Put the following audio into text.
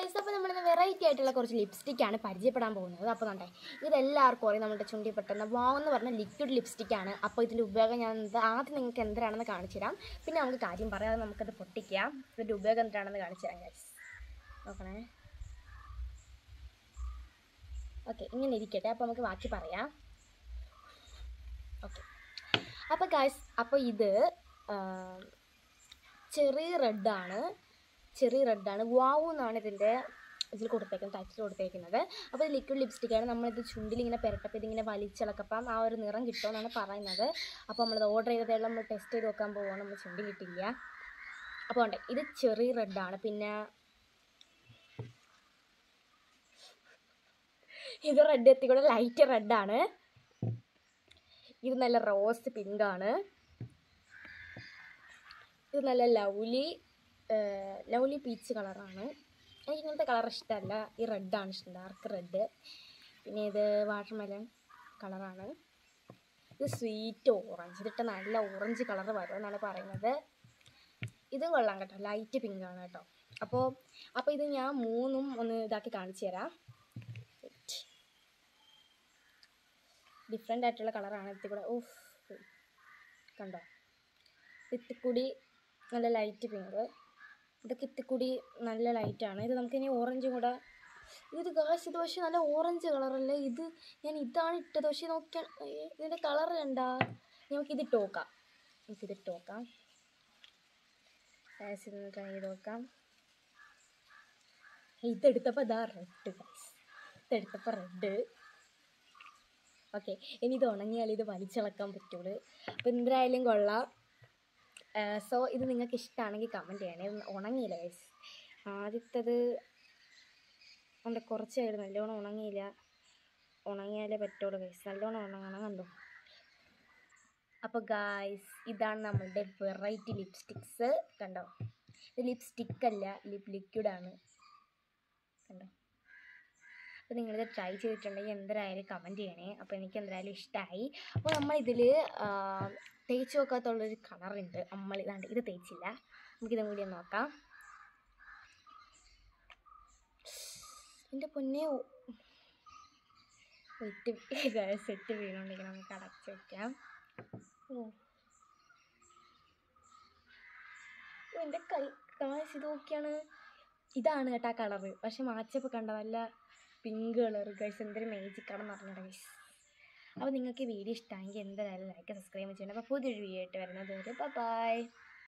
Guys, അപ്പോൾ നമ്മളിന്ന് variety ആയിട്ടുള്ള കുറച്ച് ലിപ്സ്റ്റിക്കാണ് പരിചയപ്പെടാൻ പോകുന്നത്. അപ്പോൾ കണ്ടേ, ഇതെല്ലാവർക്കും അറിയാം, നമ്മുടെ ചുണ്ടി പെട്ടെന്ന് വാവ് എന്ന് പറഞ്ഞ ലിക്വിഡ് ലിപ്സ്റ്റിക്കാണ്. അപ്പോൾ ഇതിൻ്റെ ഉപയോഗം ഞാൻ ആദ്യം നിങ്ങൾക്ക് എന്തിനാണെന്ന് കാണിച്ചു തരാം, പിന്നെ നമുക്ക് കാര്യം പറയാതെ നമുക്കത് പൊട്ടിക്കാം. ഇതിൻ്റെ ഉപയോഗം എന്തിനാണെന്ന് കാണിച്ചു തരാം ഗൈസ്. നോക്കണേ. ഓക്കെ, ഇങ്ങനെ ഇരിക്കട്ടെ. അപ്പോൾ നമുക്ക് ബാക്കി പറയാം. ഓക്കെ, അപ്പോൾ ഗൈസ്, അപ്പോൾ ഇത് ചെറി റെഡാണ്. വാവു എന്നാണ് ഇതിൽ കൊടുത്തേക്കുന്നത്, ടൈറ്റിൽ കൊടുത്തേക്കുന്നത്. അപ്പോൾ ഇത് ലിക്വിഡ് ലിപ്സ്റ്റിക്കാണ്. നമ്മളിത് ചുണ്ടിലിങ്ങനെ പുരട്ടപ്പോൾ ഇതിങ്ങനെ വലിച്ചിളക്കപ്പം ആ ഒരു നിറം കിട്ടുമെന്നാണ് പറയുന്നത്. അപ്പോൾ നമ്മളിത് ഓർഡർ ചെയ്തതെല്ലാം നമ്മൾ ടെസ്റ്റ് ചെയ്ത് നോക്കാൻ പോവുകയാണ്. നമ്മൾ ചുണ്ടിൽ കിട്ടില്ല. അപ്പോൾ ഉണ്ട്, ഇത് ചെറി റെഡാണ്. പിന്നെ ഇത് റെഡ് എത്തിക്കൂടെ ലൈറ്റ് റെഡാണ്. ഇത് നല്ല റോസ് പിങ്കാണ്. ഇത് നല്ല ലവ്ലി പീച്ച് കളറാണ്. എനിക്ക് ഇങ്ങനത്തെ കളർ ഇഷ്ടമല്ല, ഈ റെഡാണ് ഇഷ്ടം, ഡാർക്ക് റെഡ്. പിന്നെ ഇത് വാട്ടർമെലൺ കളറാണ്. ഇത് സ്വീറ്റ് ഓറഞ്ച്. ഇതിട്ട് നല്ല ഓറഞ്ച് കളർ വരുമെന്നാണ് പറയുന്നത്. ഇതും കൊള്ളാം കേട്ടോ, ലൈറ്റ് പിങ്കാണ് കേട്ടോ. അപ്പോൾ ഇത് ഞാൻ മൂന്നും ഒന്ന് ഇതാക്കി കാണിച്ചു തരാം. ഡിഫറെൻ്റ് ആയിട്ടുള്ള കളറാണ്. ഇത്തിക്കൂടെ കണ്ടോ, ഇത്തിക്കൂടി നല്ല ലൈറ്റ് പിങ്ക്, ഇതൊക്കെ ഇത്തിക്കൂടി നല്ല ലൈറ്റാണ്. ഇത് നമുക്കിനി ഓറഞ്ചും കൂടെ. ഇത് ഗായ്സ്, ഇത് പക്ഷേ നല്ല ഓറഞ്ച് കളറല്ലേ. ഞാൻ ഇതാണ് ഇട്ടത്, പക്ഷേ നോക്കിയാൽ ഇതിൻ്റെ കളർ കണ്ടാ. നമുക്കിതിട്ട് നോക്കാം. ഗായ്സ്, ഇതൊന്ന് ട്രൈ ചെയ്ത് നോക്കാം. ഇതെടുത്തപ്പോൾ ഇതാ റെഡ് ഗായ്സ്, റെഡ്. ഓക്കെ, ഇനി ഇത് ഉണങ്ങിയാൽ ഇത് വലിച്ചിളക്കാൻ പറ്റുള്ളൂ. അപ്പോൾ എന്തായാലും കൊള്ളാം. സോ ഇത് നിങ്ങൾക്ക് ഇഷ്ടമാണെങ്കിൽ കമൻറ്റ് ചെയ്യണേ. ഇത് ഉണങ്ങിയില്ല ഗൈസ്. ആദ്യത്തേത് അതിൻ്റെ കുറച്ചായിരുന്നു, നല്ലോണം ഉണങ്ങിയില്ല. ഉണങ്ങിയാലേ പറ്റുള്ളൂ ഗൈസ്, നല്ലോണം ഉണങ്ങണം. കണ്ടോ. അപ്പോൾ ഗായ്സ്, ഇതാണ് നമ്മളുടെ വെറൈറ്റി ലിപ്സ്റ്റിക്സ്. കണ്ടോ, ഇത് ലിപ്സ്റ്റിക്കല്ല, ലിക്വിഡാണ്. കണ്ടോ. അപ്പോൾ നിങ്ങളിത് ട്രൈ ചെയ്തിട്ടുണ്ടെങ്കിൽ എന്തായാലും കമൻറ്റ് ചെയ്യണേ. അപ്പോൾ എനിക്ക് എന്തായാലും ഇഷ്ടമായി. അപ്പോൾ നമ്മളിതിൽ തേച്ച് നോക്കാത്തുള്ളൊരു കളറുണ്ട്. ഇതാണ്ട് ഇത് തേച്ചില്ല. നമുക്കിതും കൂടി ഒന്ന് നോക്കാം. എൻ്റെ പൊന്നെ, സെറ്റ് വീണുണ്ടെങ്കിൽ നമുക്ക് അടച്ച് വയ്ക്കാം. എൻ്റെ കാശ് ഇത് നോക്കിയാണ്. ഇതാണ് കേട്ടോ കളറ്, പക്ഷെ മാച്ചപ്പോൾ കണ്ട നല്ല പിങ്ക് കളർ ഗൈസ്. എന്തൊരു മേജിക്കാണെന്ന് പറഞ്ഞിട്ട് ഗൈസ്. അപ്പോൾ നിങ്ങൾക്ക് വീഡിയോ ഇഷ്ടമെങ്കിൽ എന്തായാലും ലൈക്ക് സബ്സ്ക്രൈബ് ചെയ്യണം. അപ്പോൾ പുതിയൊരു വീഡിയോ ആയിട്ട് വരുന്നത് വരെ ബൈ.